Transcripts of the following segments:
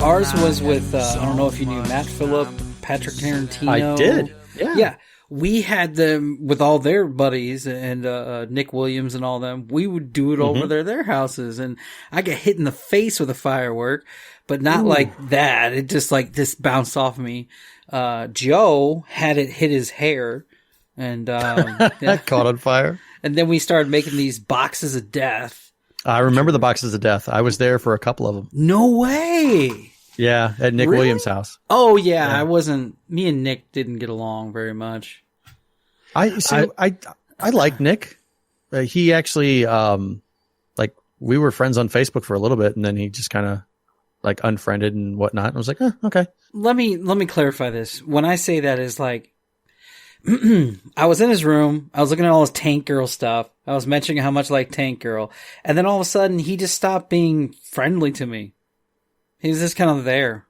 Ours was with, I don't know if you knew Matt Phillip, Patrick Tarantino. I did. Yeah. Yeah. We had them with all their buddies and Nick Williams and all them. We would do it over their houses, and I get hit in the face with a firework, but not like that. It just bounced off me. Joe had it hit his hair, and caught on fire. And then we started making these boxes of death. I remember the boxes of death. I was there for a couple of them. No way. Yeah, at Nick Williams' house. Oh yeah, I wasn't. Me and Nick didn't get along very much. I like Nick. He actually we were friends on Facebook for a little bit, and then he just kind of unfriended and whatnot. I was like, okay. Let me clarify this. When I say that is I was in his room. I was looking at all his Tank Girl stuff. I was mentioning how much I like Tank Girl, and then all of a sudden he just stopped being friendly to me. He was just kind of there.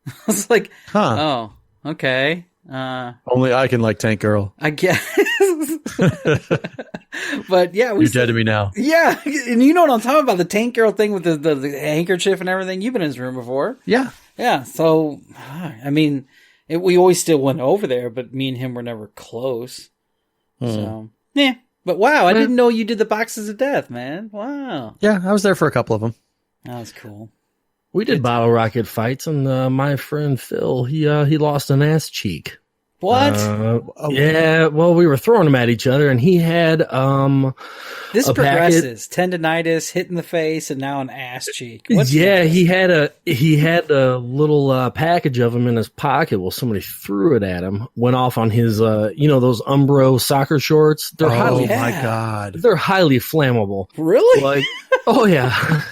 I was like, oh, okay. Only I can like Tank Girl. I guess. But yeah, you're dead to me now. Yeah, and you know what I'm talking about, the Tank Girl thing with the handkerchief and everything. You've been in his room before. Yeah. So, I mean, we always still went over there, but me and him were never close. So, yeah. But wow, I didn't know you did the boxes of death, man. Wow. Yeah, I was there for a couple of them. That was cool. We did bottle rocket fights, and my friend Phil, he lost an ass cheek. What? Yeah, well, we were throwing them at each other, and he had this progresses tendonitis, hit in the face, and now an ass cheek. He had a little package of them in his pocket. Well, somebody threw it at him. Went off on his those Umbro soccer shorts. They're my god, they're highly flammable. Really? Oh yeah.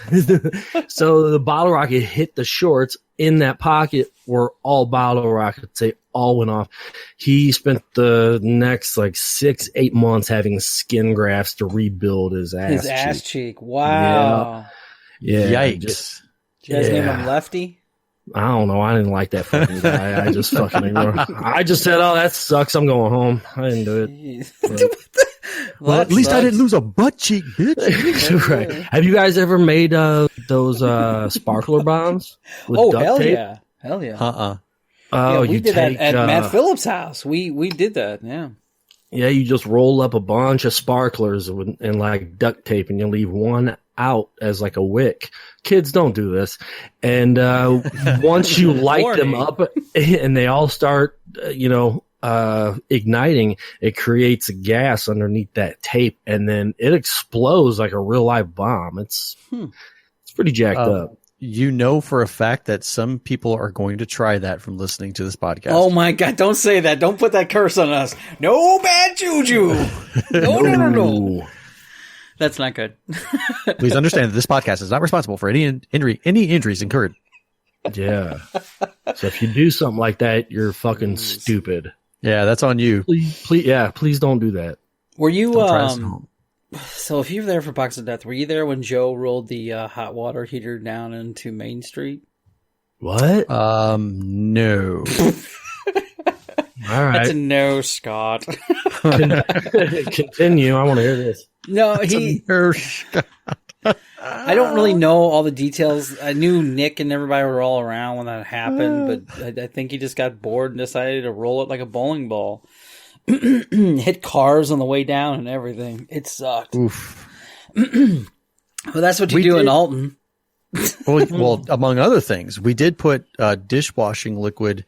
So the bottle rocket hit the shorts in that pocket. Were all bottle rockets. They all went off. He spent the next 6-8 months having skin grafts to rebuild his ass cheek. Wow. Yeah. Yikes. Did you guys name him Lefty? I don't know. I didn't like that fucking guy. I just fucking ignored him. I just said, "Oh, that sucks. I'm going home." I didn't do it. Well, at least I didn't lose a butt cheek, bitch. Right. Have you guys ever made those sparkler bombs with duct tape? Yeah. Hell yeah. Oh, yeah, we did that at Matt Phillips' house. We did that, yeah. Yeah, you just roll up a bunch of sparklers and duct tape, and you leave one out as a wick. Kids don't do this. And once you light them up and they all start, igniting, it creates a gas underneath that tape, and then it explodes like a real live bomb. It's pretty jacked up. You know for a fact that some people are going to try that from listening to this podcast. Oh my God, don't say that. Don't put that curse on us. No bad juju. No. That's not good. Please understand that this podcast is not responsible for any injuries incurred. Yeah. So if you do something like that, you're fucking stupid. Yeah, that's on you. Please don't do that. Were you so if you were there for Box of Death, were you there when Joe rolled the hot water heater down into Main Street? What? No. All right. That's a no, Scott. Continue. I want to hear this. No, I don't really know all the details. I knew Nick and everybody were all around when that happened, but I think he just got bored and decided to roll it like a bowling ball. Hit cars on the way down and everything. It sucked. Oof. Well, that's what you do in Alton. well, among other things, we did put dishwashing liquid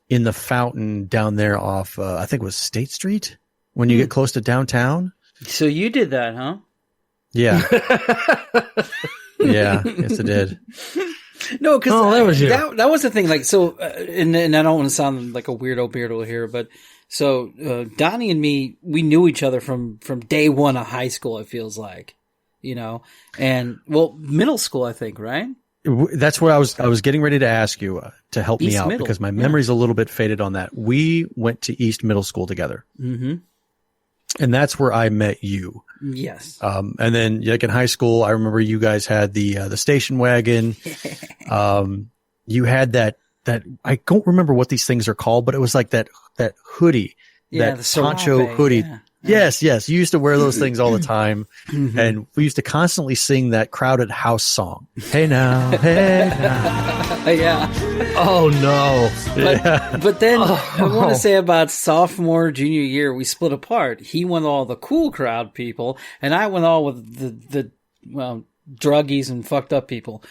in the fountain down there off, I think it was State Street, when you get close to downtown. So you did that, huh? Yeah. Yeah, yes, I did. No, because that was you. That was the thing. And I don't want to sound like a weirdo here, but so Donnie and me, we knew each other from day one of high school. It feels like, and middle school, I think, right? That's what I was getting ready to ask you to help me out, because my memory's a little bit faded on that. We went to East Middle School together. Mm-hmm. And that's where I met you. Yes. And then in high school, I remember you guys had the station wagon. You had that I don't remember what these things are called, but it was like that hoodie, that the poncho Serape, hoodie. Yes. You used to wear those things all the time. And we used to constantly sing that crowded house song. Hey now, hey now. Yeah. Oh no. But then I want to say about sophomore, junior year, we split apart. He went all the cool crowd people, and I went all with the druggies and fucked up people.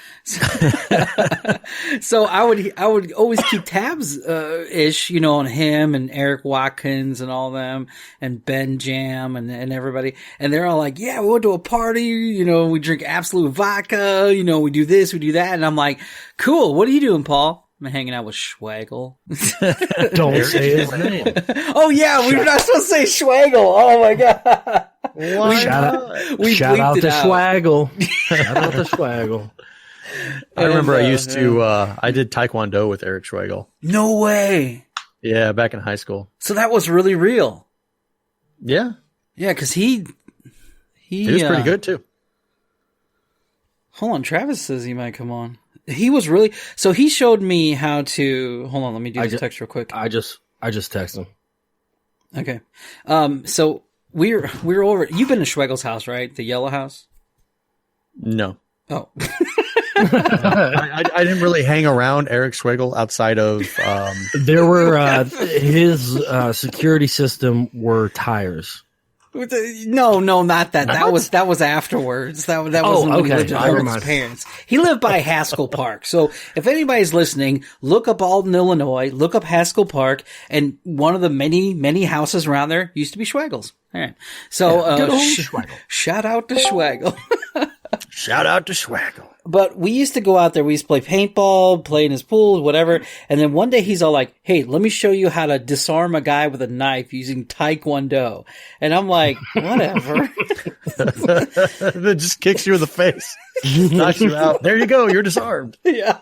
So I would always keep tabs ish, on him and Eric Watkins and all them and Ben Jam and everybody. And they're all like, yeah, we went to a party, we drink Absolute vodka, we do this, we do that. And I'm like, cool, what are you doing, Paul? I'm hanging out with Schwagel. Don't say his name. Oh yeah, we were not supposed to say Schwagel. Oh my god. Shout out to Schwagel. Shout out to Schwagel. I remember I used to, I did Taekwondo with Eric Schwagel. No way. Yeah, back in high school. So that was really real. Yeah. Yeah, because he was pretty good too. Hold on, Travis says he might come on. He was really, so he showed me how to, hold on, let me do this text real quick. I just text him. Okay. So we're over, you've been to Schwegel's house, right? The yellow house? No. Oh. I didn't really hang around Eric Schwagel outside of, there were, his, security system were tires. No, not that. That was afterwards. That wasn't when he lived at home with his parents. He lived by Haskell Park. So if anybody's listening, look up Alton, Illinois, look up Haskell Park, and one of the many houses around there used to be Schwegel's. All right. So shout out to Schwagel. Shout out to Schwagel. But we used to go out there. We used to play paintball, play in his pool, whatever. And then one day he's all like, hey, let me show you how to disarm a guy with a knife using Taekwondo. And I'm like, whatever. It just kicks you in the face. Knocks you out. There you go. You're disarmed. Yeah.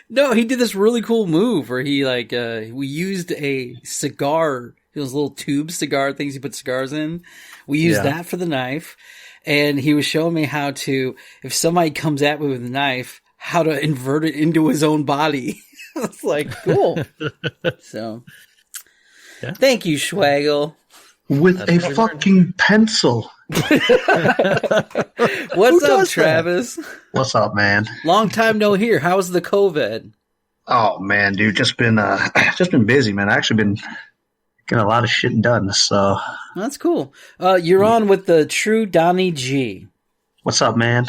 No, he did this really cool move where he we used a cigar, those little tube cigar things you put cigars in. We used that for the knife. And he was showing me how to, if somebody comes at me with a knife, how to invert it into his own body. It's like, cool. So, thank you, Schwagel. With a fucking pencil. What's up, Travis? What's up, man? Long time no hear. How's the COVID? Oh, man, dude, just been busy, man. I actually been getting a lot of shit done, so. That's cool. You're on with the True Donnie G. What's up, man?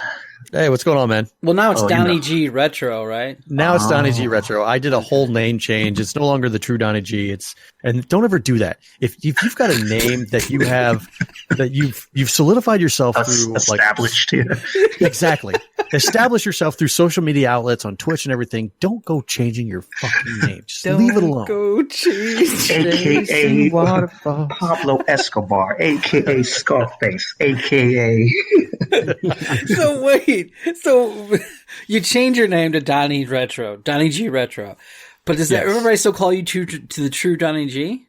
Hey, what's going on, man? Well, now it's Donnie G Retro, right? Now it's Donnie G Retro. I did a whole name change. It's no longer the True Donnie G. And don't ever do that. If you've got a name that you have that you've solidified yourself through established, exactly. Establish yourself through social media outlets on Twitch and everything. Don't go changing your fucking name. Just leave it alone. Go change. AKA Pablo Escobar, AKA Scarface, AKA. So wait, you change your name to Donnie G Retro, but does that everybody still call you to the True Donnie G?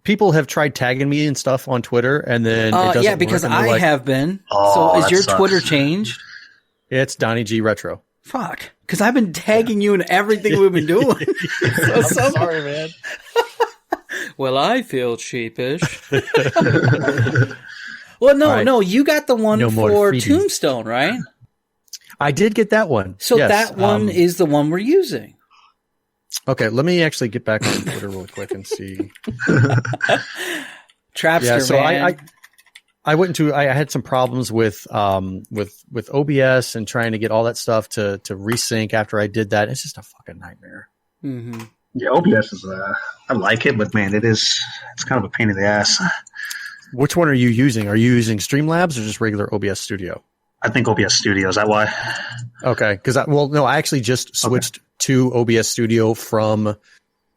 People have tried tagging me and stuff on Twitter, and then it doesn't work, because I have been. So is your Twitter changed? It's Donnie G Retro. Fuck, because I've been tagging you in everything we've been doing. I'm sorry, man. Well, I feel sheepish. Well, no, you got the one for Tombstone, right? I did get that one. So that one is the one we're using. Okay, let me actually get back on Twitter real quick and see. Trapster, so man. I had some problems with OBS and trying to get all that stuff to resync after I did that. It's just a fucking nightmare. Mm-hmm. Yeah, OBS is I like it, but man, it's kind of a pain in the ass. Which one are you using? Are you using Streamlabs or just regular OBS Studio? I think OBS Studio. Is that why? Okay, because I actually just switched to OBS Studio from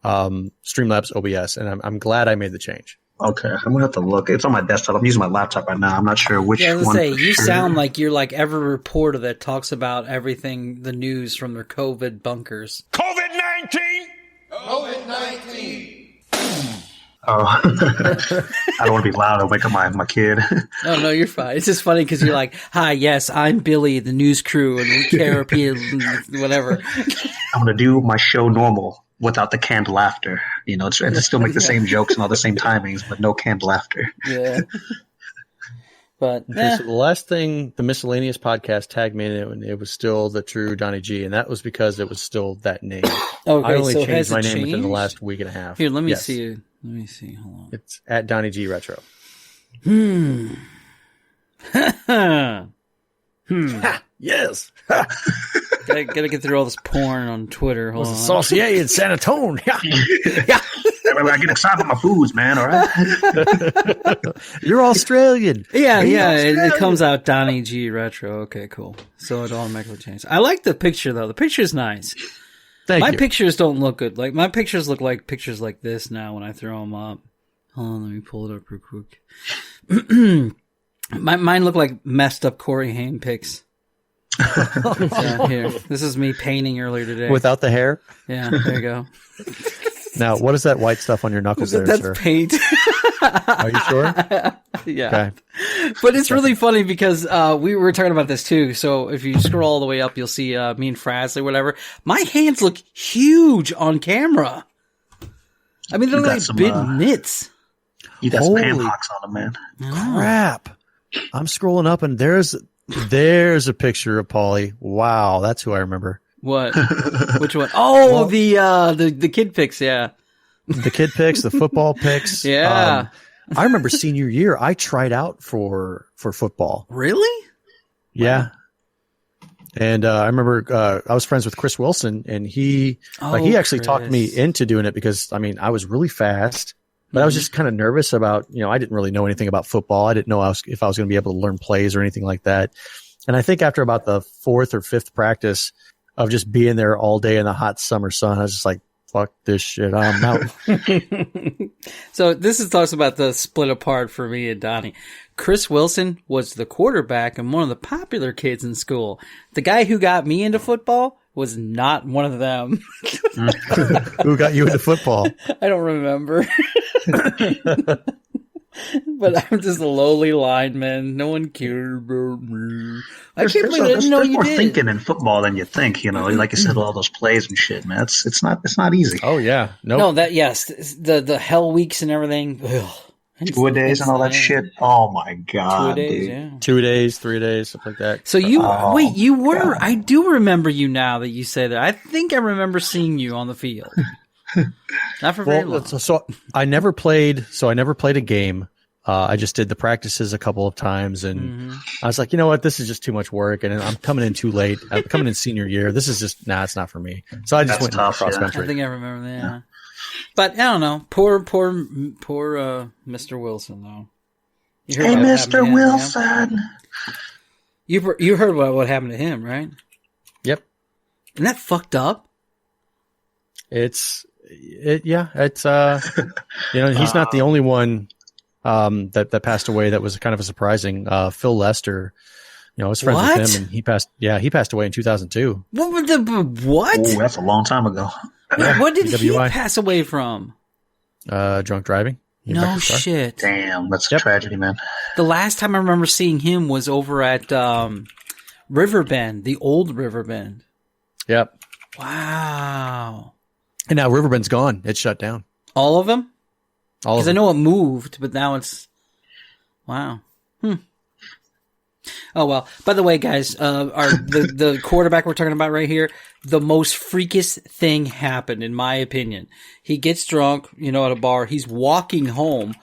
Streamlabs OBS, and I'm glad I made the change. Okay, I'm gonna have to look. It's on my desktop. I'm using my laptop right now. I'm not sure which one. You sound like you're like every reporter that talks about everything, the news from their COVID bunkers. COVID-19. Oh, I don't want to be loud. I'll wake up my kid. Oh, no, you're fine. It's just funny because you're like, hi, yes, I'm Billy, the news crew, and KRP, and whatever. I'm going to do my show normal. without the canned laughter. You know, to still make the same jokes and all the same timings, but no canned laughter. Yeah. But okay, so the last thing the miscellaneous podcast tagged me in, it was still the true Donnie G, and that was because it was still that name. Okay, I only so changed my name changed? within the last week and a half. Here, let me Yes. see it. Let me see. Hold on. It's at Donnie G Retro. Yes. Gotta get through all this porn on Twitter. Hold on. Saucier in San Antonio. Yeah. I get excited about my foods, man. All right. You're Australian. Yeah, Are you yeah. It Australian? comes out Donnie G Retro. Okay, cool. So it automatically changed. I like the picture though. The picture's nice. Thank My you. pictures don't look good. Like my pictures look like pictures like this now when I throw them up. Hold on, let me pull it up real quick. Mine look like messed up Corey Haim pics. Yeah, here. This is me painting earlier today. Without the hair. Yeah, there you go. Now, what is that white stuff on your knuckles there, That's sir? paint. Are you sure? Yeah. Okay. But it's really funny because we were talking about this too. So if you scroll all the way up, you'll see me and Fraz or whatever. My hands look huge on camera. I mean, they're You got like some, big mitts. You got some ham Holy hocks on them, man. Crap. I'm scrolling up and there's a picture of Paulie. Wow, that's who I remember. What? Which one? Oh, Well- the kid pics. Yeah. The kid pics, the football pics. Yeah. I remember senior year, I tried out for football. Really? Yeah. And I remember I was friends with Chris Wilson, and he actually talked me Chris. into doing it because I mean I was really fast, but I was just kind of nervous about I didn't really know anything about football. I didn't know if I was going to be able to learn plays or anything like that. And I think after about the fourth or fifth practice of just being there all day in the hot summer sun, I was just like, "Fuck this shit, I'm out." So this talks about the split apart for me and Donnie. Chris Wilson was the quarterback and one of the popular kids in school. The guy who got me into football was not one of them. Who got you into football? I don't remember. But I'm just a lowly lineman. No one cared about me. I can't believe I didn't know there's you more did. thinking in football than you think. Like you said, all those plays and shit, man. It's not easy. Oh yeah, No, the hell weeks and everything. Ugh. 2 days and all that shit. Oh my god, 2 days, dude. yeah. 2 days, 3 days, something like that. So you wait, you were. God. I do remember you now that you say that. I think I remember seeing you on the field. Not for very long. So I never played. So I never played a game. I just did the practices a couple of times, and I was like, you know what, this is just too much work, and I'm coming in too late. I'm coming in senior year. This is just it's not for me. So I just went tough, cross yeah. country. I think I remember that. Yeah. But I don't know. Poor Mr. Wilson though. You heard Hey, what happened to Mr. him, Wilson. yeah? You heard what happened to him, right? Yep. Isn't that fucked up? It's he's not the only one that passed away. That was kind of a surprising. Phil Lester, I was friends What? with him, and he passed away in 2002. What? Ooh, that's a long time ago. What did he DWI. pass away from? Drunk driving. He No wrecked his car. shit. Damn, that's a Yep. tragedy, man. The last time I remember seeing him was over at Riverbend, the old Riverbend. Yep. Wow. And now Riverbend's gone. It's shut down. All of them? All of Because I them. know it moved, but now it's... Wow. Oh, well. By the way, guys, the quarterback we're talking about right here, the most freakiest thing happened, in my opinion. He gets drunk, at a bar. He's walking home,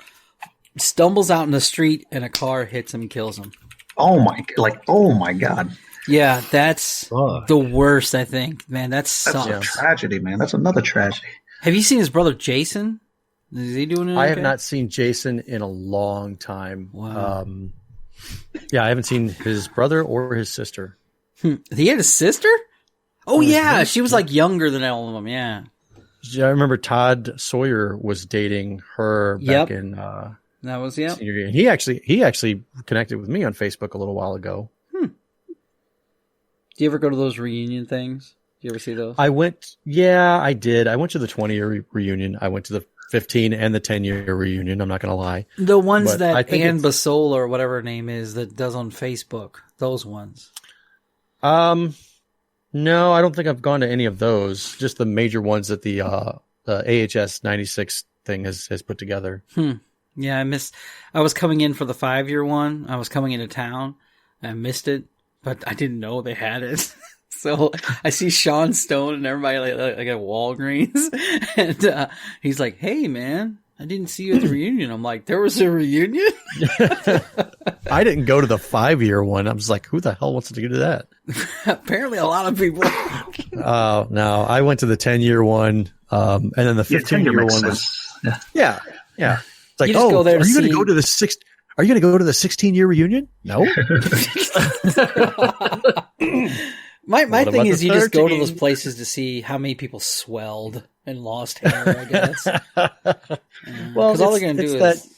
stumbles out in the street, and a car hits him and kills him. Oh my god. Yeah, that's Fuck. the worst, I think. Man, that That's sucks. a tragedy, man. That's another tragedy. Have you seen his brother Jason? Is he doing it I have okay? not seen Jason in a long time. Wow. I haven't seen his brother or his sister. He had a sister? Oh, yeah. She was like younger than all of them. Yeah. I remember Todd Sawyer was dating her back Yep. in That was, yeah. senior year. And he actually connected with me on Facebook a little while ago. Do you ever go to those reunion things? Do you ever see those? I went. Yeah, I did. I went to the 20-year reunion. I went to the 15 and the 10-year reunion. I'm not going to lie. The ones But I that think Ann it's- Basol or whatever her name is that does on Facebook. Those ones. No, I don't think I've gone to any of those. Just the major ones that the AHS 96 thing has put together. Yeah, I was coming in for the 5-year one. I was coming into town. I missed it, but I didn't know they had it. So I see Sean Stone and everybody like at Walgreens, and he's like, "Hey, man, I didn't see you at the reunion." I'm like, "There was a reunion?" I didn't go to the 5-year one. I was like, "Who the hell wants to go to that?" Apparently, a lot of people. No, I went to the 10-year one, and then the 15-year one was. Yeah. It's like, go there are you going to go to the Are you going to go to the 16-year reunion? No. My thing is, you just go to those places to see how many people swelled and lost hair, I guess. Well, because all they're going to do is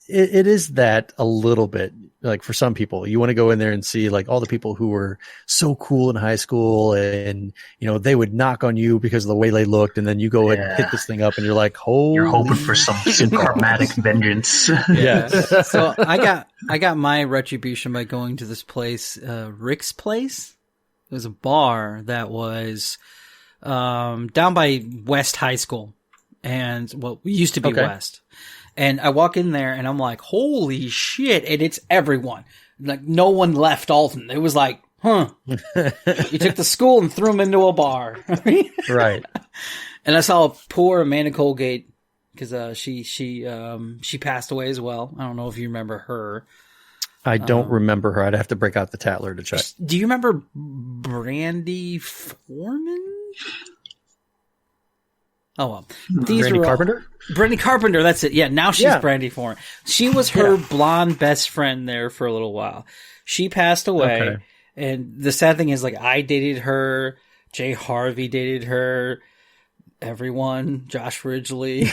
it is that a little bit. Like for some people, you want to go in there and see like all the people who were so cool in high school, and they would knock on you because of the way they looked, and then you go and hit this thing up, and you're like, "Holy!" You're hoping for some karmatic vengeance. Yeah. So I got my retribution by going to this place, Rick's Place. It was a bar that was down by West High School, and we used to be West. And I walk in there and I'm like, holy shit. And it's everyone. Like no one left Alton. It was like, you took the school and threw them into a bar. Right. And I saw poor Amanda Colgate because she passed away as well. I don't know if you remember her. I don't remember her. I'd have to break out the Tatler to check. Do you remember Brandy Foreman? Oh, well. Brandy Carpenter? Brandy Carpenter, that's it. Yeah, now she's Brandy Foreman. She was her blonde best friend there for a little while. She passed away. Okay. And the sad thing is, like, I dated her. Jay Harvey dated her. Everyone. Josh Ridgely.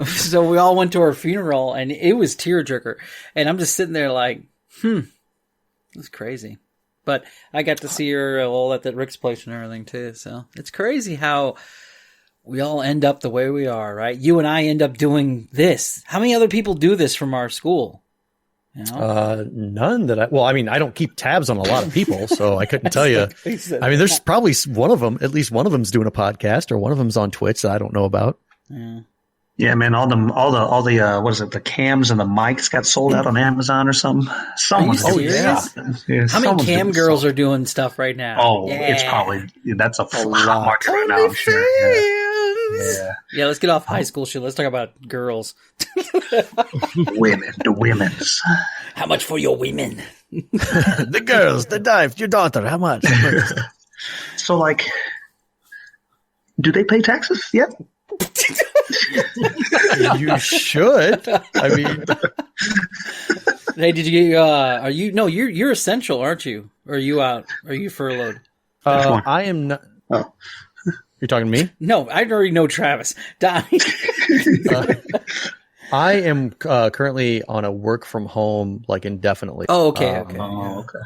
So we all went to her funeral, and it was tearjerker. And I'm just sitting there like, that's crazy. But I got to see her all at that Rick's Place and everything too. So it's crazy how we all end up the way we are, right? You and I end up doing this. How many other people do this from our school? None that I don't keep tabs on a lot of people, so I couldn't tell you. I mean, there's probably one of them, at least one of them's doing a podcast or one of them's on Twitch that I don't know about. Yeah. Yeah, man, all the what is it? The cams and the mics got sold out on Amazon or something. Someone's How many cam girls are doing stuff right now? Oh, it's probably that's a hot market right now. I'm sure. Yeah. Let's get off high school shit. Let's talk about girls. The women's. How much for your women? The girls, the dive, your daughter. How much? So, like, do they pay taxes yet? You should. I mean, hey, did you get? Are you? No, you're essential, aren't you? Or are you out? Are you furloughed? I am not. Oh, you're talking to me? No, I already know Travis. Donnie. I am currently on a work from home, like indefinitely. Oh, okay. Okay.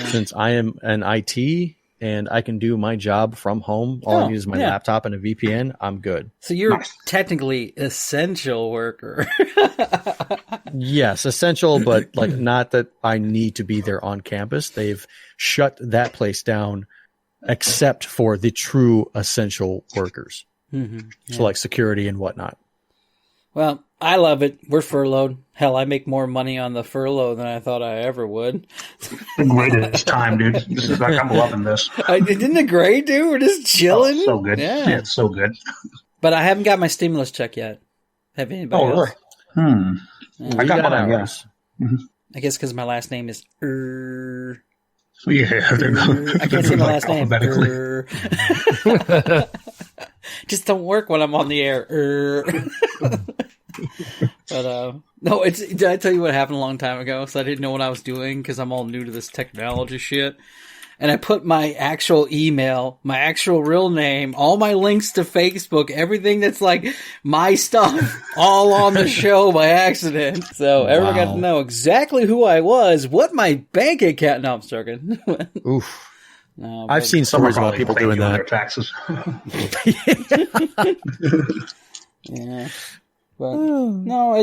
Since I am an IT. And I can do my job from home. All I need is my laptop and a VPN. I'm good. So you're technically essential worker. Yes, essential, but like not that I need to be there on campus. They've shut that place down, except for the true essential workers. Mm-hmm. Yeah. So like security and whatnot. Well, I love it. We're furloughed. Hell, I make more money on the furlough than I thought I ever would. The greatest time, dude. This is like I'm loving this. Isn't it great, dude? We're just chilling. Oh, so good. Yeah, it's so good. But I haven't got my stimulus check yet. Have anybody else? Really? I got mine, ours. Mm-hmm. I guess because my last name is Yeah. I can't say my last name. Just don't work when I'm on the air. But no, did I tell you what happened a long time ago? So I didn't know what I was doing because I'm all new to this technology shit. And I put my actual email, my actual real name, all my links to Facebook, everything that's like my stuff, all on the show by accident. So everyone got to know exactly who I was, what my bank account. No, I'm joking. Oof. No, I've seen stories about people doing that. Their taxes. Yeah. But no,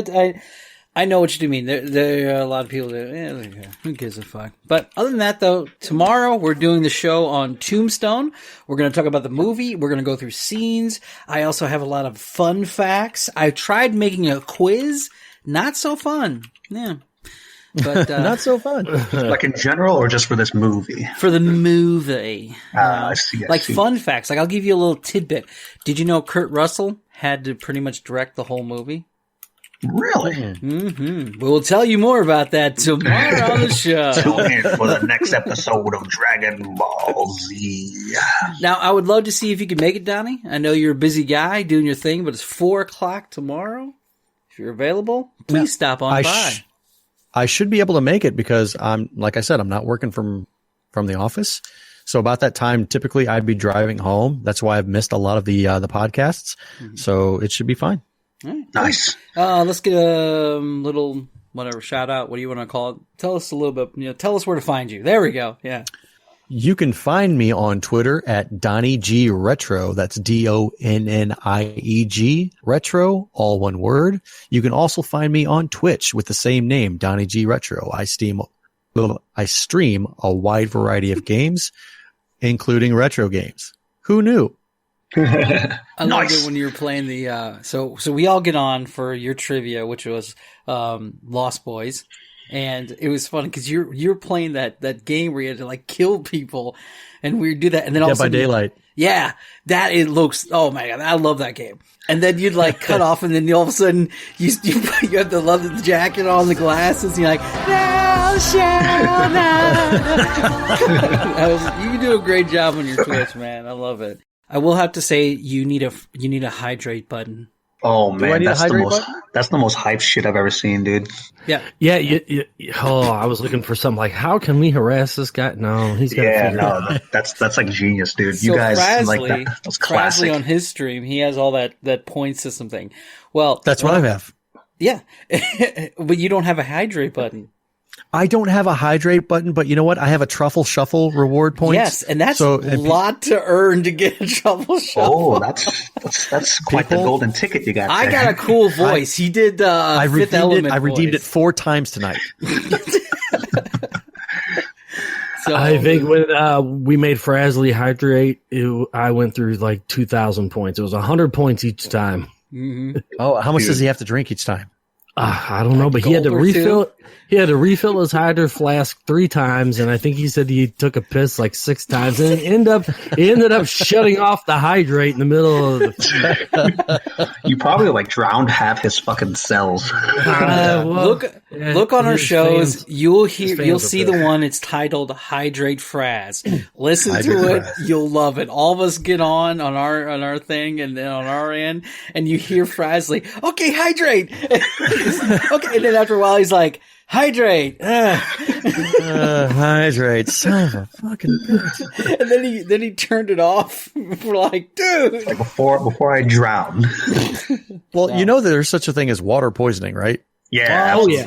I know what you mean. There are a lot of people that, who gives a fuck? But other than that, though, tomorrow we're doing the show on Tombstone. We're going to talk about the movie. We're going to go through scenes. I also have a lot of fun facts. I tried making a quiz. Not so fun. Yeah. But, not so fun. Like in general or just for this movie? For the movie. I see. Like fun facts. Like I'll give you a little tidbit. Did you know Kurt Russell had to pretty much direct the whole movie? Really? Mm-hmm. We'll tell you more about that tomorrow on the show. Tune in for the next episode of Dragon Ball Z. Now, I would love to see if you can make it, Donnie. I know you're a busy guy doing your thing, but it's 4:00 tomorrow. If you're available, please stop on by. I should be able to make it because like I said, I'm not working from the office. So about that time, typically I'd be driving home. That's why I've missed a lot of the podcasts. Mm-hmm. So it should be fine. Right. Nice. Let's get a little shout out. What do you want to call it? Tell us a little bit. Tell us where to find you. There we go. Yeah. You can find me on Twitter at Donnie G Retro. That's DONNIEG Retro, all one word. You can also find me on Twitch with the same name, Donnie G Retro. I stream a wide variety of games, including retro games. Who knew? I loved it when you were playing the so we all get on for your trivia, which was Lost Boys, and it was fun because you're playing that game where you had to like kill people, and we do that, and then all of a sudden, by Daylight. Yeah, that it looks. Oh my god, I love that game. And then you'd like cut off, and then all of a sudden you have the leather jacket on, the glasses, and you're like, thou shalt not. You can do a great job on your Twitch, man. I love it. I will have to say you need a hydrate button. Oh man, that's the most hype shit I've ever seen, dude. Yeah. I was looking for something like, how can we harass this guy? No, he's got to figure it out. That's like genius, dude. So you guys Frasley, like that? That's classic. Frasley on his stream, he has all that point system thing. Well, that's what I have. Yeah, but you don't have a hydrate button. I don't have a hydrate button, but you know what? I have a truffle shuffle reward point. Yes, and that's a lot to earn to get a truffle shuffle. Oh, that's quite the golden ticket you got there. I got a cool voice. He did Fifth Element. I redeemed it 4 times tonight. So I think when we made Frasley hydrate, I went through like 2,000 points. It was 100 points each time. Mm-hmm. Oh, how much does he have to drink each time? I don't know, but he had to refill. He had to refill his hydro flask 3 times, and I think he said he took a piss like 6 times, and he ended up shutting off the hydrate in the middle of the. You probably like drowned half his fucking cells. Look on our shows. Fans, you'll see the one. It's titled "Hydrate Fraz." Listen to it. You'll love it. All of us get on our thing, and then on our end, and you hear Frasley, "Okay, hydrate." Okay, and then after a while, he's like, "Hydrate, hydrate, son of a fucking bitch." And then he turned it off. We're like, dude, like before I drown. Well, you know that there's such a thing as water poisoning, right? Yeah. Oh yeah.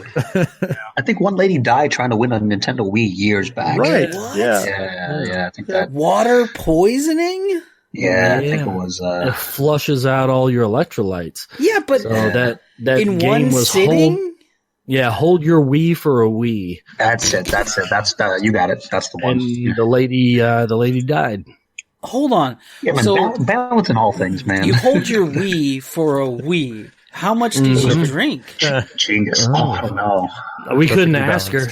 I think one lady died trying to win a Nintendo Wii years back. Right. What? Yeah. I think that water poisoning. Yeah, I think it was. It flushes out all your electrolytes. Yeah, but so that in game one was sitting. Hold your Wii for a Wii. That's it. You got it. That's the one. And the lady died. Hold on. Yeah, man, so balance in all things, man. You hold your Wii for a Wii. How much did you drink? Genius. Oh, I don't know. We couldn't ask her.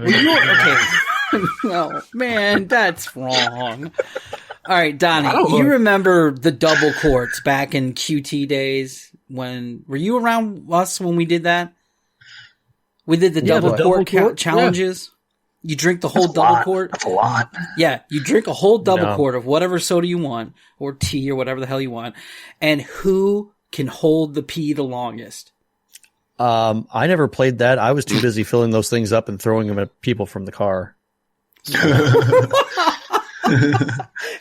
Okay. No, man, that's wrong. All right, Donnie, you remember the double courts back in QT days? Were you around us when we did that? We did the double court challenges. Yeah. You drink the whole double quart. That's a lot. Yeah, you drink a whole double quart of whatever soda you want, or tea, or whatever the hell you want. And who can hold the pee the longest? I never played that. I was too busy filling those things up and throwing them at people from the car.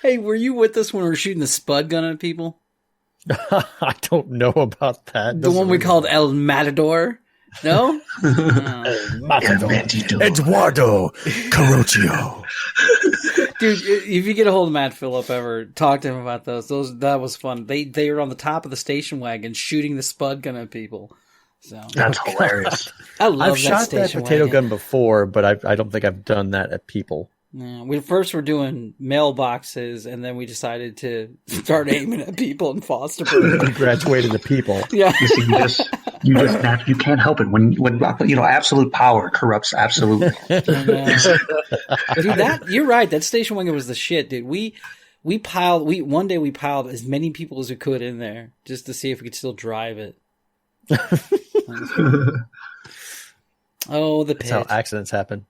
Hey, were you with us when we were shooting the spud gun at people? I don't know about that. The one we called El Matador? No? Matador. Eduardo Carocchio. Dude, if you get a hold of Matt Phillip ever, talk to him about those. That was fun. They were on the top of the station wagon shooting the spud gun at people. So That's hilarious. I love I've shot that station potato wagon. gun before, but I don't think I've done that at people. Yeah, we first were doing mailboxes, and then we decided to start aiming at people in Fosterburg. You graduated to people. Yeah, You can't help it when absolute power corrupts absolutely. Dude, you're right. That station wagon was the shit, dude. One day we piled as many people as we could in there just to see if we could still drive it. Oh, the pit. That's how accidents happen.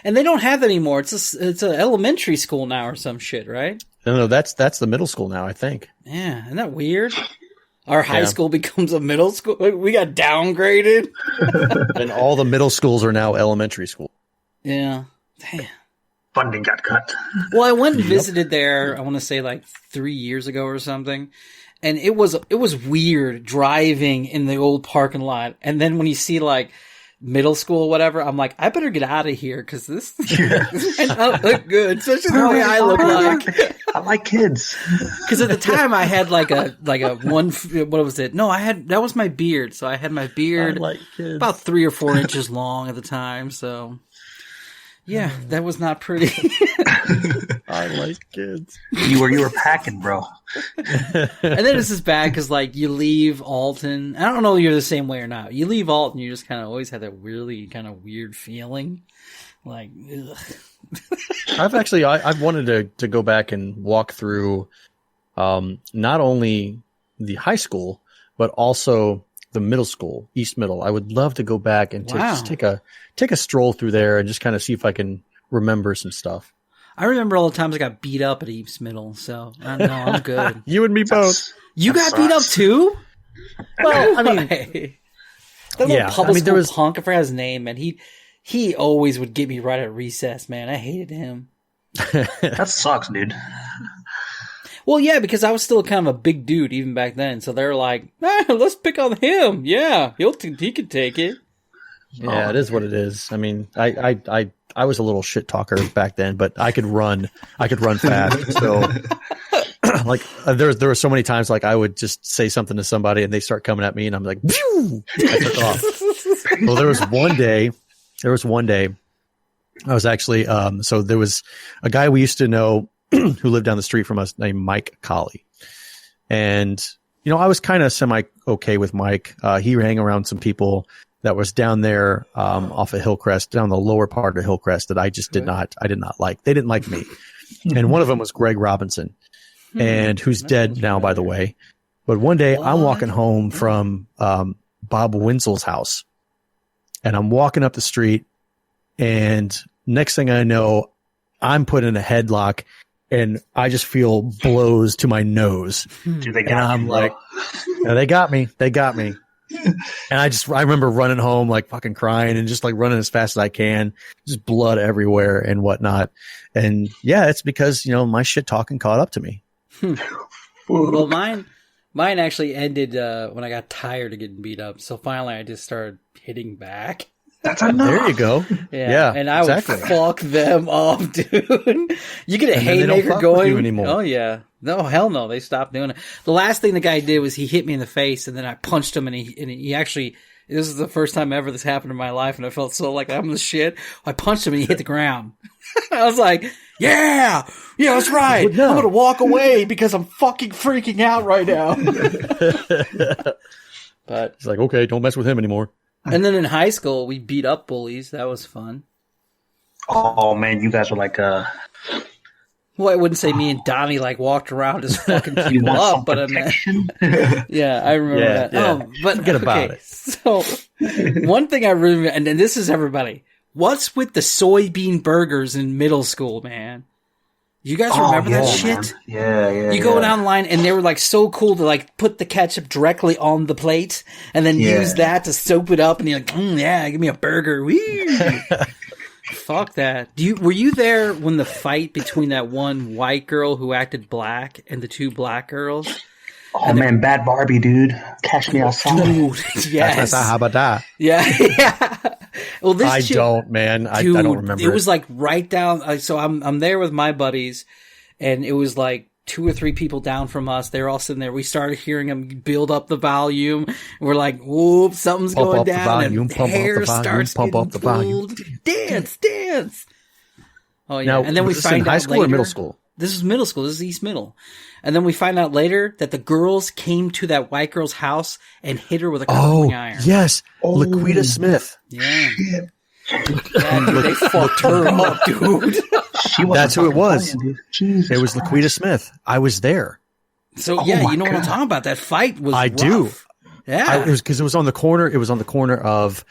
And they don't have that anymore. It's an elementary school now or some shit, right? No, that's the middle school now, I think. Yeah, isn't that weird? Our high school becomes a middle school. We got downgraded. And all the middle schools are now elementary school. Yeah. Damn. Funding got cut. Well, I went and visited there, I want to say like 3 years ago or something. And it was weird driving in the old parking lot. And then when you see like middle school or whatever, I'm like, I better get out of here because this might not look good, especially the way I look like. I like kids. Because at the time I had like a one, what was it? No, that was my beard. So I had my beard about 3 or 4 inches long at the time. So yeah, that was not pretty. I like kids. You were packing, bro. And then it's just bad because like you leave Alton. I don't know if you're the same way or not. You leave Alton, you just kind of always have that really kind of weird feeling. Like, ugh. I've wanted to go back and walk through not only the high school, but also the middle school, East Middle. I would love to go back and just take a stroll through there and just kind of see if I can remember some stuff. I remember all the times I got beat up at East Middle, so I know I'm good. You and me both. You got beat up too? Well, I mean, that little public school punk, I forgot his name, man. He always would get me right at recess, man. I hated him. That sucks, dude. Well, yeah, because I was still kind of a big dude even back then. So they're like, let's pick on him. Yeah, he could take it. Yeah, it is what it is. I mean, I was a little shit talker back then, but I could run fast. So like there were so many times like I would just say something to somebody and they start coming at me and I'm like, phew! I took off. Well, there was one day I was actually, so there was a guy we used to know who lived down the street from us named Mike Colley. And, I was kind of semi okay with Mike. He hang around some people that was down there, off of Hillcrest, down the lower part of Hillcrest that I just did not like. They didn't like me. And one of them was Greg Robinson, and who's dead now, by the way. But one day I'm walking home from, Bob Winsel's house and I'm walking up the street and next thing I know, I'm put in a headlock and I just feel blows to my nose. Dude, they got and I'm you, like, yeah, they got me. And I remember running home, like fucking crying and just like running as fast as I can, just blood everywhere and whatnot. And yeah, it's because, my shit talking caught up to me. Well, mine actually ended, when I got tired of getting beat up. So finally I just started hitting back. That's enough. There you go. Yeah. And I would fuck them up, dude. You get a haymaker going. Anymore. Oh yeah. No, hell no. They stopped doing it. The last thing the guy did was he hit me in the face and then I punched him and he actually, this is the first time ever this happened in my life and I felt so like I'm the shit. I punched him and he hit the ground. I was like, yeah, that's right. I'm going to walk away because I'm fucking freaking out right now. But it's like, okay, don't mess with him anymore. And then in high school, we beat up bullies. That was fun. Oh man, you guys were like, well, I wouldn't say me and Donnie like walked around just fucking people up, but I meant, yeah, I remember that. Yeah. But forget about it. So one thing I really, and this is everybody. What's with the soybean burgers in middle school, man? You guys remember that shit? Man. Yeah. You go down the line and they were like so cool to like put the ketchup directly on the plate and then use that to soap it up and you're like, yeah, give me a burger. Woo. Fuck that. Were you there when the fight between that one white girl who acted black and the two black girls? Oh man, Bad Barbie, dude. Cash me outside. Dude, yes. How about that? Yeah. Well, this I don't remember. It was like right down. So I'm there with my buddies, and it was like 2 or 3 people down from us. They were all sitting there. We started hearing them build up the volume. We're like, whoop, something's going down. Volume, and hair starts getting pulled. Dance. Oh, yeah. Now, and then we find out high school later, or middle school? This is middle school. This is East Middle. And then we find out later that the girls came to that white girl's house and hit her with a curling iron. Yes. Laquita Smith. Yeah. Yeah, dude, they fucked her up, dude. That's who it was. It was Laquita Smith. I was there. So yeah, you know what I'm talking about. That fight was rough. Do. Yeah. It was because it was on the corner. It was on the corner of,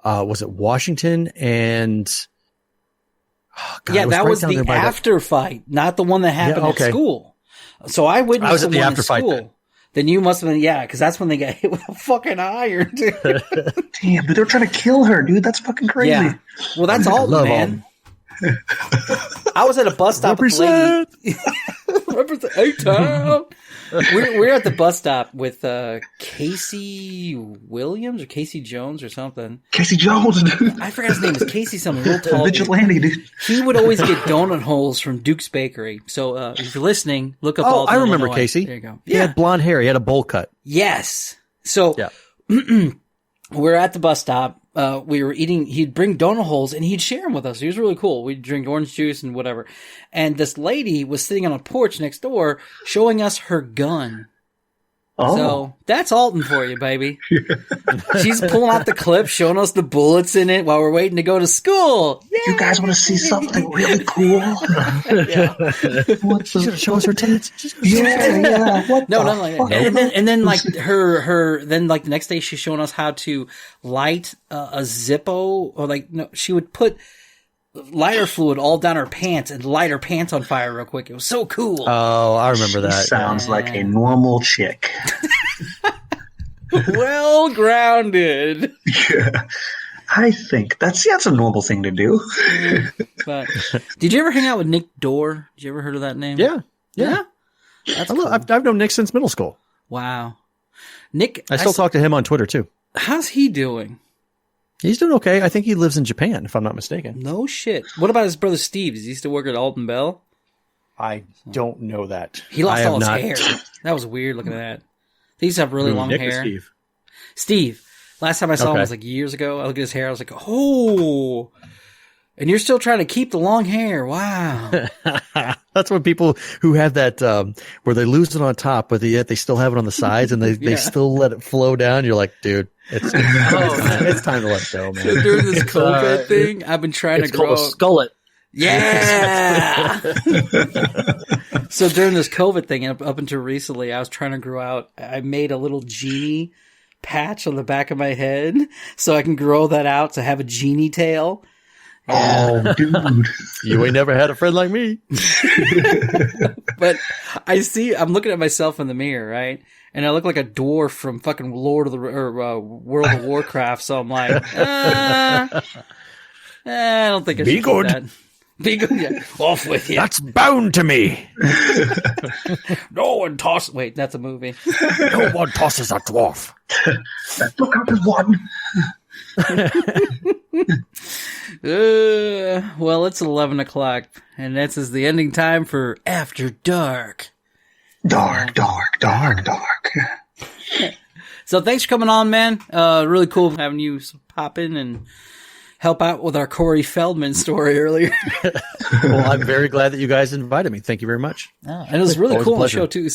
was it Washington and? Oh, God, yeah, that was right the after fight, not the one that happened at school. So I witnessed was at the one after in fight school. Then you must have been, because that's when they got hit with a fucking iron, dude. Damn, but they're trying to kill her, dude. That's fucking crazy. Yeah. Well, that's Alton, man. I was at a bus stop with a lady. Represent A-Town. We're at the bus stop with Casey Williams or Casey Jones or something. Casey Jones, dude. I forgot his name. It's Casey something. Real tall. Vigilante, dude. He would always get donut holes from Duke's Bakery. So if you're listening, look up. Oh, Alton, I remember Illinois. Casey. There you go. He had blonde hair. He had a bowl cut. Yes. So Yeah. we're at the bus stop. We were eating, he'd bring donut holes and he'd share them with us. He was really cool. We'd drink orange juice and whatever. And this lady was sitting on a porch next door showing us her gun. Oh. So that's Alton for you, baby. She's pulling out the clip, showing us the bullets in it while we're waiting to go to school. Yeah. You guys want to see something really cool? Yeah. She's going to show us her tits. Yeah. What No, the nothing like fuck? that. And then like then like the next day she's showing us how to light a Zippo, or like, no, she would put lighter fluid all down her pants and light her pants on fire real quick. It was so cool. Oh, I remember She that. sounds like a normal chick. Well grounded. Yeah. I think that's a normal thing to do. But did you ever hang out with Nick Dorr? Did you ever heard of that name? Yeah. That's cool. I've known Nick since middle school. Wow. Nick, I still talk to him on Twitter too. how's he doing? He's doing okay. I think he lives in Japan, if I'm not mistaken. No shit. What about his brother Steve? Does he still work at Alton Bell? I don't know that. He lost all his not. hair. That was weird looking at that. They used to have really long Nick hair. or Steve? Steve. Last time I saw him Okay. was like years ago. I looked at his hair. I was like, oh. And you're still trying to keep the long hair. Wow. That's when people who have that, where they lose it on top, but yet they still have it on the sides and they Yeah. still let it flow down. You're like, dude, it's time to let it go, So man. during this COVID thing, I've been trying It's to grow. called a skullet. Yeah. So during this COVID thing, up until recently, I was trying to grow out. I made a little genie patch on the back of my head so I can grow that out to have a genie tail. Oh, dude. You ain't never had a friend like me. But I'm looking at myself in the mirror, right? And I look like a dwarf from fucking World of Warcraft. So I'm like, I don't think I should Be keep good. that. Be good. Yeah. Off with you. That's bound to me. No one toss. Wait, that's a movie. No one tosses a dwarf. Look out, there's one. Well, it's 11 o'clock, and this is the ending time for After Dark. Dark, dark, dark, dark. So thanks for coming on, man. Really cool having you pop in and help out with our Corey Feldman story earlier. Well, I'm very glad that you guys invited me. Thank you very much. And it was really Always cool a on the pleasure. show too.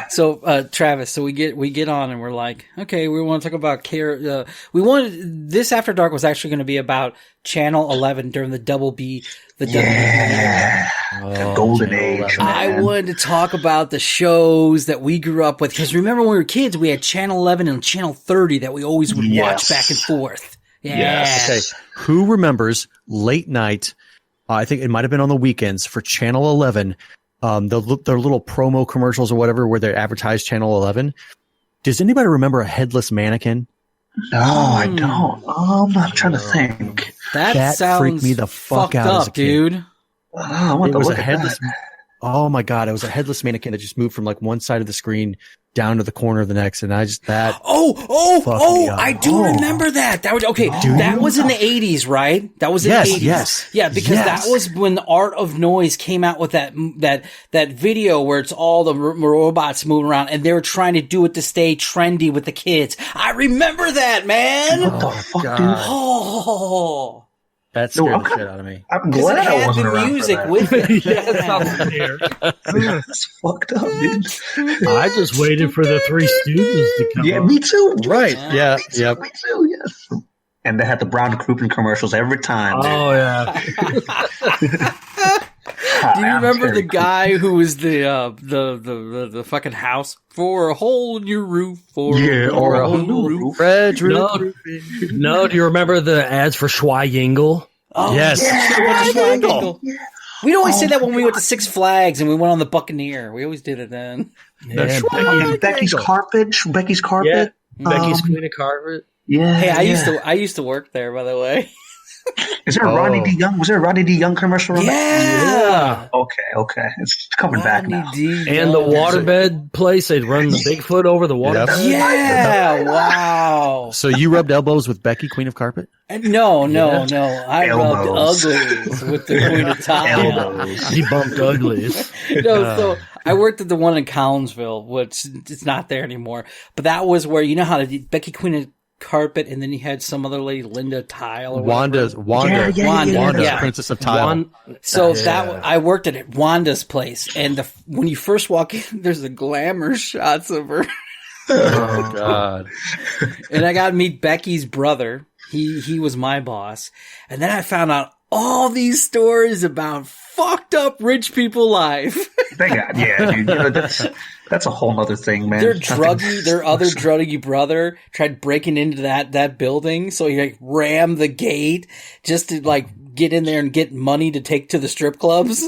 So Travis, so we get on and we're like, okay, we want to talk about care. We wanted this After Dark was actually going to be about Channel 11 during the Double B, Yeah. Oh, Golden Channel Age, 11. I man. wanted to talk about the shows that we grew up with, because remember when we were kids, we had Channel 11 and Channel 30 that we always would watch Yes. back and forth. Yeah. Yes. Okay. Who remembers late night? I think it might have been on the weekends for Channel 11. Their little promo commercials or whatever where they advertise Channel 11. Does anybody remember a headless mannequin? No, I don't. I'm trying to think. That sounds freaked me the fuck fucked out up, as a kid. dude. Oh, I want It to was a look at headless. that. Oh my god! It was a headless mannequin that just moved from like one side of the screen down to the corner of the necks, and I just that. I do remember that. That was okay. That was in the 80s, right? That was in the 80s. Yes. Yeah, because that was when the Art of Noise came out with that video where it's all the robots moving around, and they were trying to do it to stay trendy with the kids. I remember that, man. What the fuck, dude? Oh. That scared the shit out of me. I'm glad I wasn't around music for that. with it. That's fucked up, dude. I just waited for the Three Stooges to come. Yeah, up. me too. Right. Yeah. Yep. Me too. Yes. And they had the Brown Crouppen commercials every time. Oh yeah. Do you remember the guy who was the fucking house for a hole in your roof or Yeah, or a hole in hole the in the roof? Red No, do you remember the ads for Schweigingle? Oh, Yes. Schweigingle. We'd always say that when we went to Six Flags and we went on the Buccaneer. We always did it then. Yeah, Becky's carpet. Becky's carpet. Becky's Queen of Carpet. Yeah. Hey, yeah. I used to work there, by the way. Is there a Rodney D. Young? Was there a Rodney D. Young commercial? On that? Yeah. Okay. It's coming back now. And the waterbed place, they'd run the Bigfoot over the waterbed. Yeah. Wow. So you rubbed elbows with Becky, Queen of Carpet? No. I rubbed Elbows. uglies with the Queen of Time. Elbows. He bumped uglies. No, so I worked at the one in Collinsville, which it's not there anymore. But that was where, you know how Becky Queen of Carpet, and then you had some other lady, Linda Tile or Wanda, yeah. Princess of Tile. So I worked at Wanda's place, and when you first walk in, there's the glamour shots of her. Oh God! And I got to meet Becky's brother. He was my boss, and then I found out all these stories about fucked up rich people life. Dude. You know, that's a whole other thing, man. Their other druggy brother tried breaking into that building, so he like rammed the gate just to like get in there and get money to take to the strip clubs.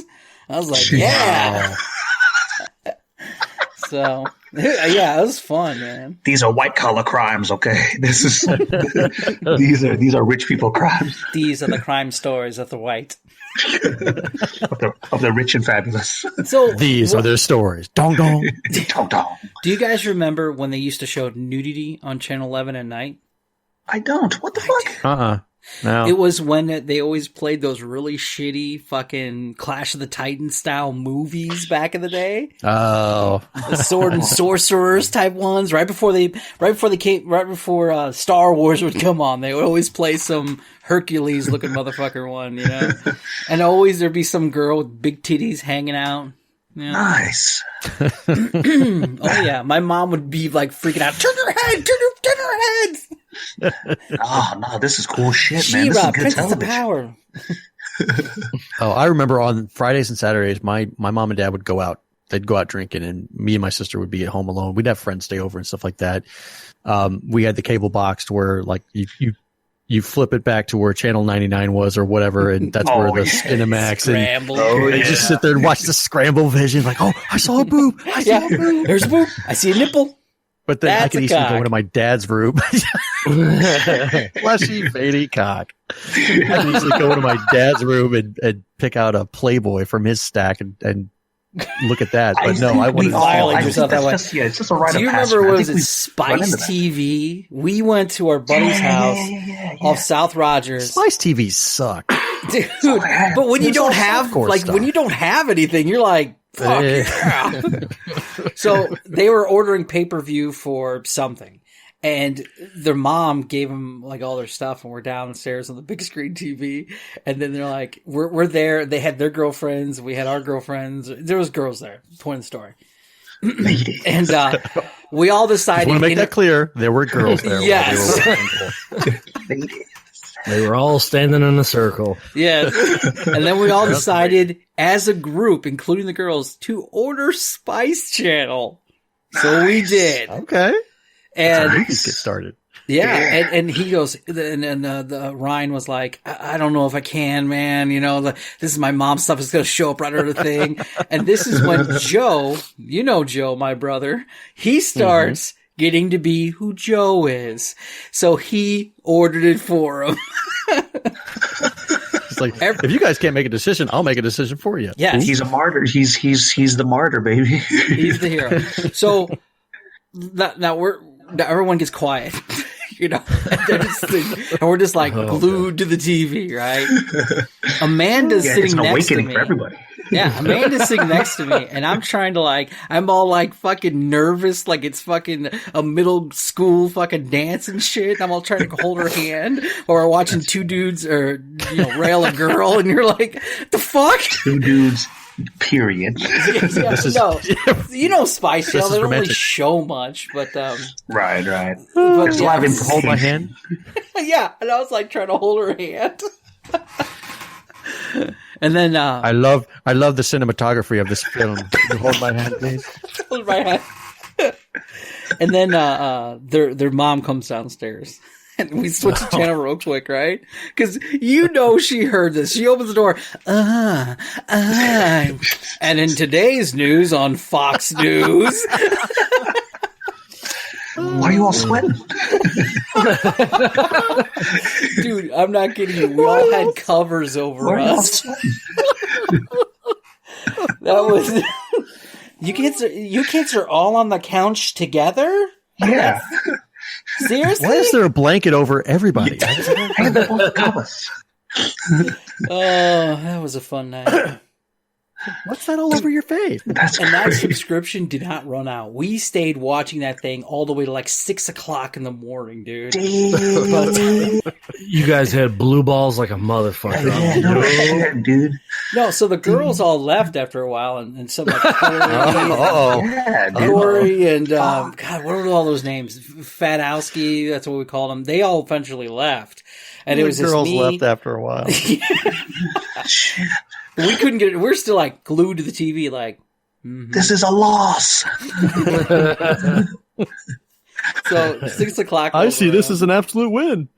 I was like, yeah. So yeah, it was fun, man. These are white collar crimes, okay? This is these are rich people crimes. These are the crime stories of the white. of the rich and fabulous. So These are their stories. Dong dong. Dong dong. Do you guys remember when they used to show nudity on Channel 11 at night? I don't. What the fuck? No. It was when they always played those really shitty fucking Clash of the Titans style movies back in the day. Oh. The sword and sorcerers type ones. Right before Star Wars would come on, they would always play some Hercules looking motherfucker one, you know? And always there'd be some girl with big titties hanging out. You know? Nice. Oh yeah. My mom would be like freaking out. Turn her head! Turn her head! Oh no, this is cool shit, man. This is She-Ra, good Princess of television. Power. Oh, I remember on Fridays and Saturdays, my mom and dad would go out. They'd go out drinking, and me and my sister would be at home alone. We'd have friends stay over and stuff like that. We had the cable box to where like you flip it back to where Channel 99 was or whatever, and that's where the Cinemax Scramble. and you just sit there and watch the scramble vision, like, oh, I saw a boob. I saw a boob. There's a boob. I see a nipple. But then That's I could a easily cock. go into my dad's room. Fleshy, fatty cock. I could easily go into my dad's room and pick out a Playboy from his stack and look at that. But no, I wouldn't. violate yourself that way. It's just a rite Do of you passage. remember, I was think it we've run into Spice that. TV? We went to our buddy's house off South Rogers. Spice TVs suck. Dude, but when you don't have, softcore like, stuff. when you don't have anything, you're like, fuck yeah. So they were ordering pay-per-view for something. And their mom gave them like all their stuff, and we're downstairs on the big screen TV. And then they're like, we're there. They had their girlfriends. We had our girlfriends. There was girls there. Point of the story. And we all decided. I want to make that clear. There were girls there. Yes. While they were working. They were all standing in a circle. Yeah. And then we all decided as a group, including the girls, to order Spice Channel. So we did. Okay. And Let's get started. yeah, and he goes, and the Ryan was like, I don't know if I can, man. You know, this is my mom's stuff. It's going to show up right under the thing. And this is when Joe, you know Joe, my brother, he starts getting to be who Joe is. So he ordered it for him. It's like, if you guys can't make a decision, I'll make a decision for you. Yeah, He's a martyr. He's the martyr, baby. he's the hero. So now everyone gets quiet. And we're just like glued to the TV, right? Amanda's sitting next to me. For everybody. Yeah, Amanda's sitting next to me, and I'm trying to I'm all fucking nervous, like it's fucking a middle school fucking dance and shit. I'm all trying to hold her hand, or we're watching two dudes or rail a girl, and you're like, the fuck? Two dudes. Period. Spice Shell. They don't really show much, but right. But There's a lot of hold my hand. Yeah, and I was trying to hold her hand. And then I love the cinematography of this film. Can you hold my hand, please? Hold my hand. And then their mom comes downstairs. And we switch the channel real quick, right? Because she heard this. She opens the door. And in today's news on Fox News. Why are you all sweating? Dude, I'm not kidding you. We all had covers over us. That was... You kids are all on the couch together? Yeah. Seriously? Why is there a blanket over everybody? Oh, that was a fun night. What's that all over your face? That subscription did not run out. We stayed watching that thing all the way to 6 o'clock in the morning, dude. But you guys had blue balls like a motherfucker. Yeah, dude. No, so the girls all left after a while, and some Corey, Corey and God, what are all those names? Fatowski, that's what we called them. They all eventually left, and it was just girls me. left after a while. We couldn't get it. We're still glued to the TV, This is a loss. So 6 o'clock. I see this as an absolute win.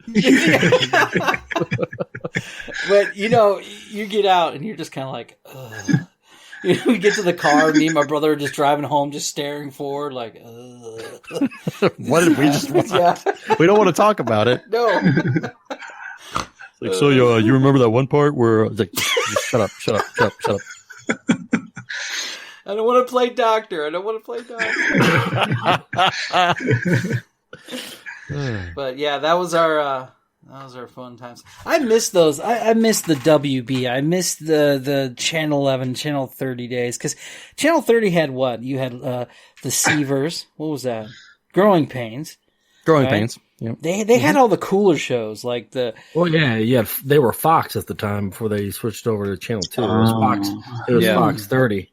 But you get out and you're just kind of ugh. We get to the car. Me and my brother are just driving home, just staring forward, ugh. What did we just watch? Yeah. We don't want to talk about it. No. So you remember that one part where shut up. I don't want to play doctor. But yeah, that was our fun times. I miss those. I miss the WB. I miss the Channel 11, Channel 30 days. Because Channel 30 had what? You had the Seavers. What was that? Growing Pains. Growing Pains. Yep. They had all the cooler shows like the. Well, yeah. They were Fox at the time before they switched over to Channel 2. It was Fox. It was Fox 30.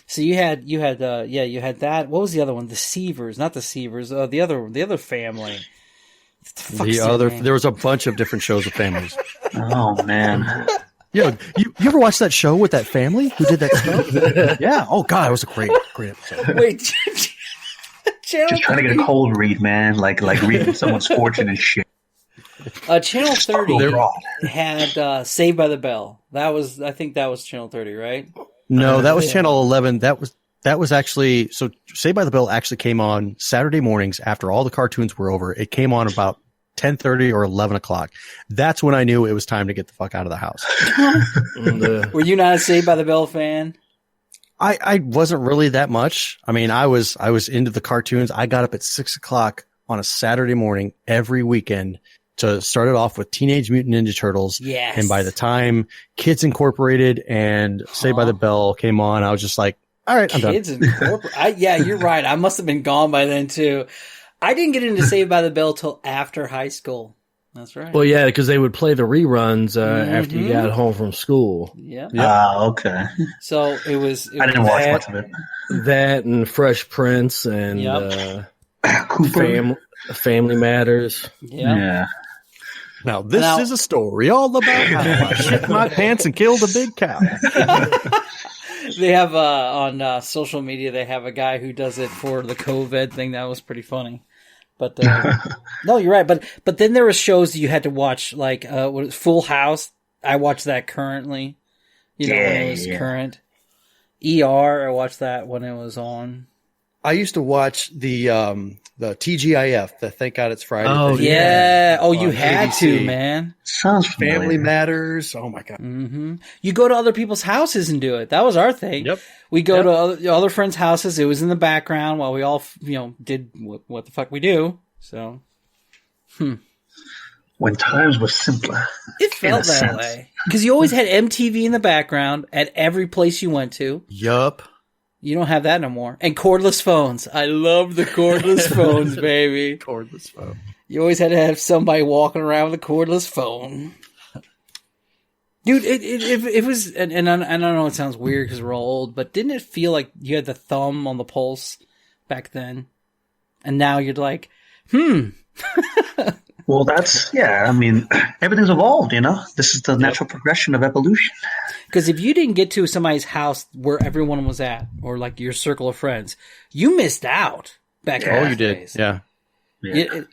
So you had that. What was the other one? The Seavers, not the Seavers. The other family. There was a bunch of different shows of families. Oh man. Yeah, you ever watch that show with that family who did that stuff? Yeah. Oh god, it was a great episode. Wait. Just trying to get a cold read, man. Like reading someone's fortune and shit. Channel 30 had Saved by the Bell. I think that was Channel 30, right? No, that was Channel 11. That was actually, so Saved by the Bell actually came on Saturday mornings after all the cartoons were over. It came on about 10:30 or 11 o'clock. That's when I knew it was time to get the fuck out of the house. Were you not a Saved by the Bell fan? I wasn't really that much. I mean, I was into the cartoons. I got up at 6 o'clock on a Saturday morning every weekend to start it off with Teenage Mutant Ninja Turtles. Yes. And by the time Kids Incorporated and Saved by the Bell came on, I was just like, all right, I'm done. Kids Incorporated. Yeah, you're right. I must have been gone by then too. I didn't get into Saved by the Bell till after high school. That's right. Well, yeah, because they would play the reruns after you got home from school. Yeah. Okay. So it was I didn't watch much of it. That and Fresh Prince and Family Matters. Yeah. Now, this is a story all about how I shit my pants and killed a big cow. They have on social media, they have a guy who does it for the COVID thing. That was pretty funny. But no, you're right. But then there were shows that you had to watch, like Full House. I watched that currently. When it was current. ER, I watched that when it was on. I used to watch the TGIF, the Thank God It's Friday. Oh, thing. Yeah. Oh, you On had ABC. to, man. Sounds Family familiar. Matters. Oh my God. Hmm. You go to other people's houses and do it. That was our thing. Yep. We go to other friends' houses. It was in the background while we all, did what the fuck we do. So When times were simpler. it felt a that sense. way because you always had MTV in the background at every place you went to. Yup. You don't have that no more. And cordless phones. I love the cordless phones, baby. Cordless phone. You always had to have somebody walking around with a cordless phone. Dude, it was, and I know it sounds weird because we're all old, but didn't it feel like you had the thumb on the pulse back then? And now you're like, Well, I mean, everything's evolved, This is the natural progression of evolution. Because if you didn't get to somebody's house where everyone was at, or like your circle of friends, you missed out back in Oh, those you did. days. Yeah.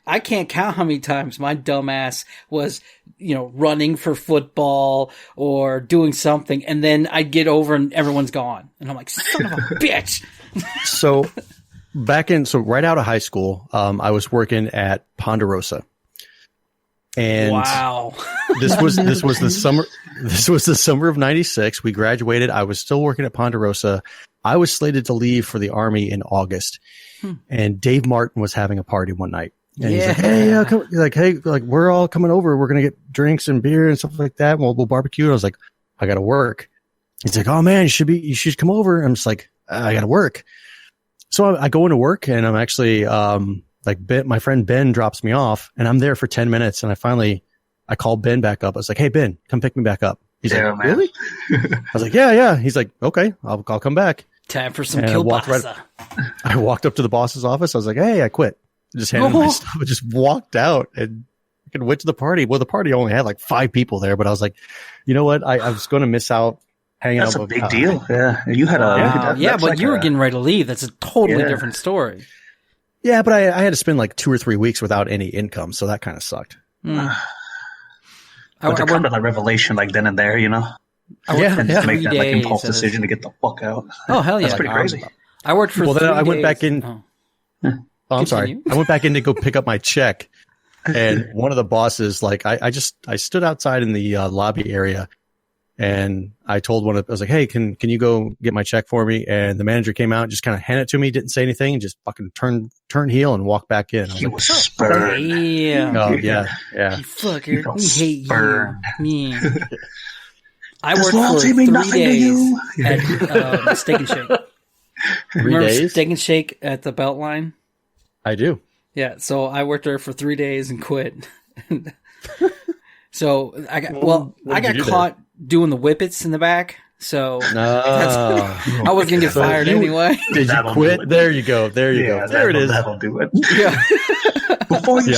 I can't count how many times my dumb ass was, running for football or doing something, and then I'd get over and everyone's gone. And I'm like, son of a bitch. So right out of high school, I was working at Ponderosa. And Wow. this was the summer of 96. We graduated. I was still working at Ponderosa. I was slated to leave for the Army in August. And Dave Martin was having a party one night. And he's like, hey, we're all coming over. We're going to get drinks and beer and stuff like that. We'll barbecue. I was like, I got to work. He's like, oh man, you should come over. I'm just like, I got to work. So I go into work and I'm actually, my friend Ben drops me off and I'm there for 10 minutes. And I called Ben back up. I was like, hey, Ben, come pick me back up. He's like, man. really? I was like, yeah. He's like, okay, I'll come back. Time for some And kielbasa. I walked up to the boss's office. I was like, hey, I quit. I just handed my stuff. I just walked out and went to the party. Well, the party only had like 5 people there, but I was like, you know what? I was going to miss out hanging That's out. a big deal. Yeah. You had a... But you were getting ready to leave. That's a totally different story. Yeah, but I had to spend like 2 or 3 weeks without any income, so that kind of sucked. But to come to that revelation like then and there, I worked for and to make 3 that like days impulse at a- decision to get the fuck out. Oh, hell yeah. That's pretty crazy. I worked for Well, 3 then I went days. back in. Oh. Oh, I'm sorry. Continue. I went back in to go pick up my check, and one of the bosses, I stood outside in the lobby area, and I told I was like, hey, can you go get my check for me? And the manager came out, and just kind of handed it to me, didn't say anything, and just fucking turned heel and walked back in. I was He like, was spurned. Damn. oh yeah. You fucker. felt We hate spurned. you. Man. I Does worked for loyalty mean 3 nothing to days you? at Steak and Shake. 3 Remember days? Steak and Shake at the Beltline? I do. Yeah, so I worked there for 3 days and quit. So I got caught doing the whippets in the back. So I was gonna get fired anyway. Did you That'll quit? do it. There you go. There you go. There it is. That'll do it. Yeah. Before you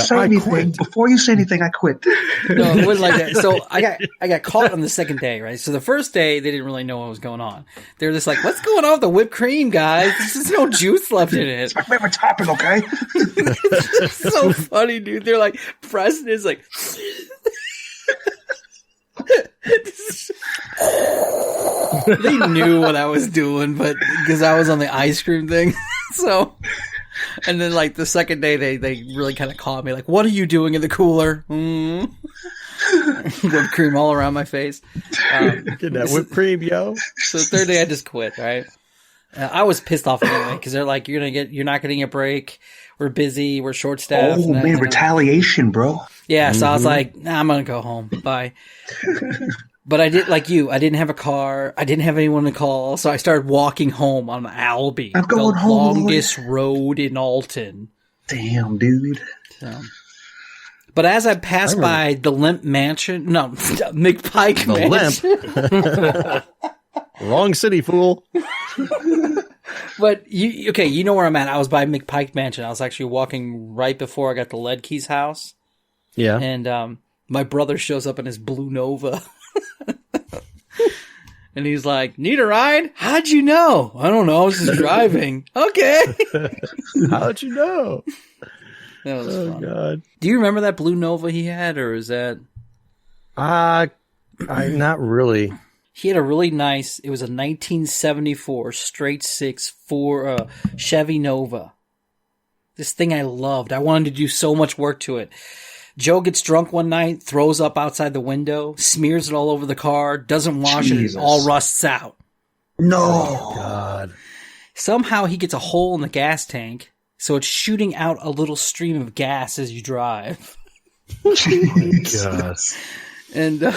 say anything, I quit. No, it wasn't like that. So I got caught on the second day, right? So the first day they didn't really know what was going on. They were just like, "What's going on with the whipped cream, guys? There's no juice left in it." It's my favorite topic, okay? It's so funny, dude. They're like, Preston is like. They knew what I was doing, but because I was on the ice cream thing, so. And then, like the second day, they really kind of caught me. Like, what are you doing in the cooler? Whipped cream all around my face. Get that whipped cream, yo. So the third day, I just quit. Right. I was pissed off anyway because they're like, you're not getting a break. We're busy. We're short staffed. Oh man, retaliation, bro. Yeah, so I was like, nah, I'm gonna go home. Bye. But I did like you. I didn't have a car. I didn't have anyone to call, so I started walking home on Albee, I'm going the home, longest road in Alton. Damn, dude. So. But as I passed by the Limp Mansion, no, McPike Mansion. Wrong city, fool. But you know where I'm at. I was by McPike Mansion. I was actually walking right before I got to Ledkey's house. Yeah. And my brother shows up in his blue Nova. And he's like, need a ride? How'd you know? I don't know. I was just driving. Okay. How'd you know? That was fun. God. Do you remember that blue Nova he had, or is that? Not really. He had a really nice, it was a 1974 straight six Chevy Nova. This thing I loved. I wanted to do so much work to it. Joe gets drunk one night, throws up outside the window, smears it all over the car, doesn't wash it, and it all rusts out. No. Oh, God. Somehow he gets a hole in the gas tank, so it's shooting out a little stream of gas as you drive. God. And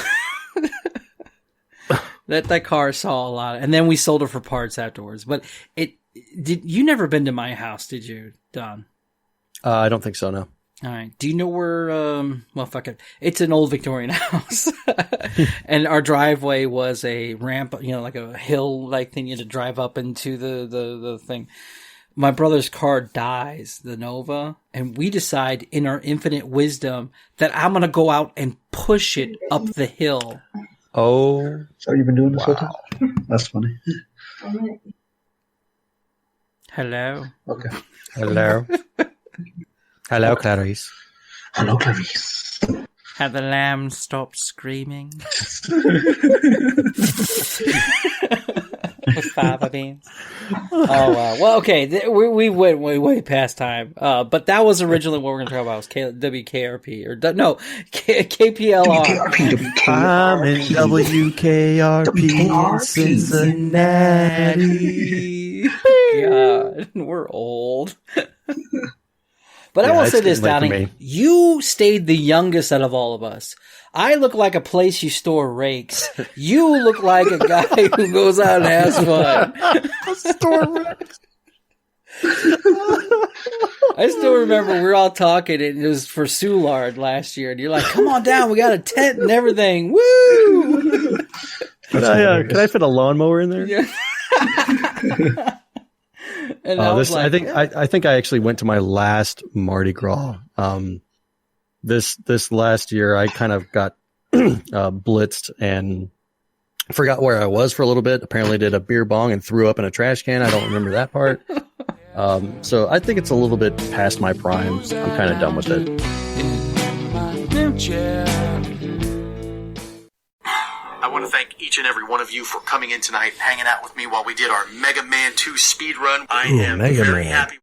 that car saw a lot. And then we sold it for parts afterwards. But you never been to my house, did you, Don? I don't think so, no. All right. Do you know where, well, fuck it. It's an old Victorian house. And our driveway was a ramp, like a hill-like thing you had to drive up into the thing. My brother's car dies, the Nova, and we decide in our infinite wisdom that I'm going to go out and push it up the hill. Oh. So you've been doing this whole time? That's funny. Hello. Okay. Hello. Hello, Clarice. Hello, Clarice. Have the lamb stopped screaming? With fava beans. Oh, wow. Well, okay. We went way past time. But that was originally what we were going to talk about was WKRP. KPLR. I'm in WKRP in Cincinnati. God, we're old. But I will say this, late for Donnie. me. You stayed the youngest out of all of us. I look like a place you store rakes. You look like a guy who goes out and has fun. Store rakes. I still remember we were all talking, and it was for Soulard last year, and you're like, come on down, we got a tent and everything. Woo! Can I fit a lawnmower in there? Yeah. And I was like, I think I actually went to my last Mardi Gras. This last year I kind of got blitzed and forgot where I was for a little bit. Apparently did a beer bong and threw up in a trash can. I don't remember that part. So I think it's a little bit past my prime. I'm kind of done with it. I want to thank each and every one of you for coming in tonight and hanging out with me while we did our Mega Man 2 speed run. I am Mega very Man. happy.